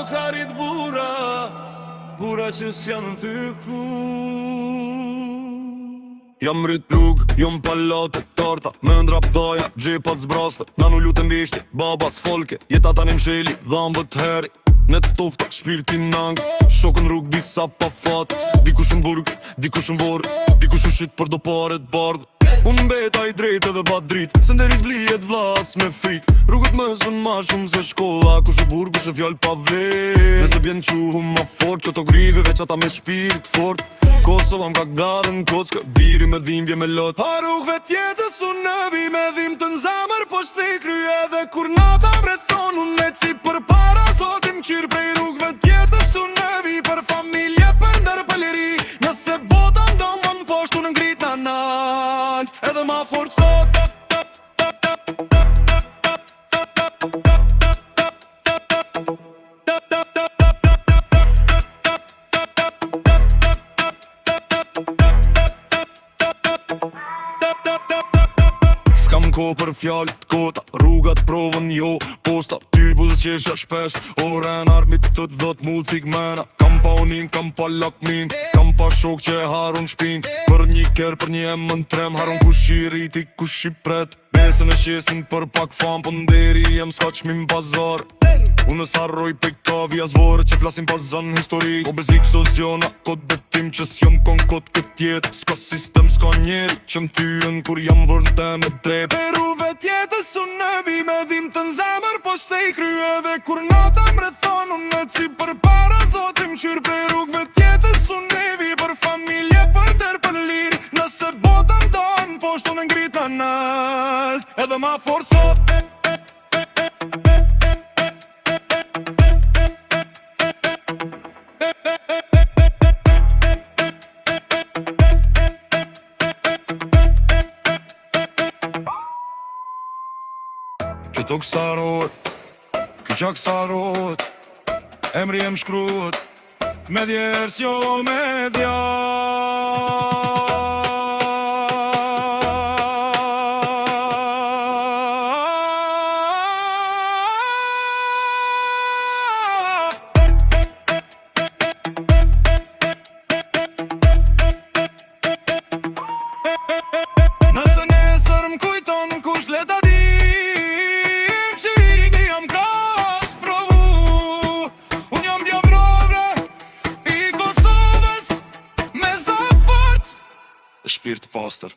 lokarit bura që s'janë ty ku. Jam rrit plug, jom palate torta, me ndrap dhaja, gjepat zbraste. Nanu lutem vishti, baba s'folke, jeta tani msheli, dhambët heri. Net stofta, shpirtin nang, shokën rrug disa pa fat. Dikush në burg, dikush në vor, dikush u shit për do paret bardh. Unë mbeta i drejt edhe pa drit, se nderis blijet vlas me frik. Rrugët më sën ma shumë se shkolla, kush u burg, kush e fjall pa vler. Nëse bjen quhu ma fort, këto grive veç ata me shpirt fort. Kosova m'ka gadën kockë, biri me dhimbje me lot. Ha rrugëve tjetës unë nëvi me dhim të nzamër, po shthi krye dhe kur nata mrethon unë me ci për para zotim qyrë prej rrugëve tjetës unë nëvi për familje për ndër për liri. Nëse bota ndomon poshtu në ngrit në nalt, edhe ma fort sot. S'kam ko për fjallit kota, rrugat provën jo posta. Ty buzë qesha shpesh, ore në armit të dhët muzik mena. Kam pa unin, kam pa lakmin, kam pa shok që e harun shpin. Për një ker, për një emën trem, harun kush i rriti, kush i pret. Besën e qesin për pak fam, për nderi jem s'ka qmim pazar. Unë s'harroj pe kavi as vore që flasin pas zën histori. O bezik sos gjona, kod betim që s'jom kon kod kët jet. S'ka sistem, s'ka njeri që m'tyën kur jam vërte me drep. Peruve tjetës unë nëvi me dhim të nzemër, po shtej krye dhe kur nata mrethon unë me ci për para zotim qyrë prej rrugëve tjetës unë nëvi për familje për tër për lirë. Nëse bota m'ton poshtu në ngrit në nalt, edhe ma fort sot. Këto kësarohet, këqa kësarohet, emri jem shkruhet, me djerës jo me dja. Nëse nesër m'kujton kush leta di, shpirt pastër.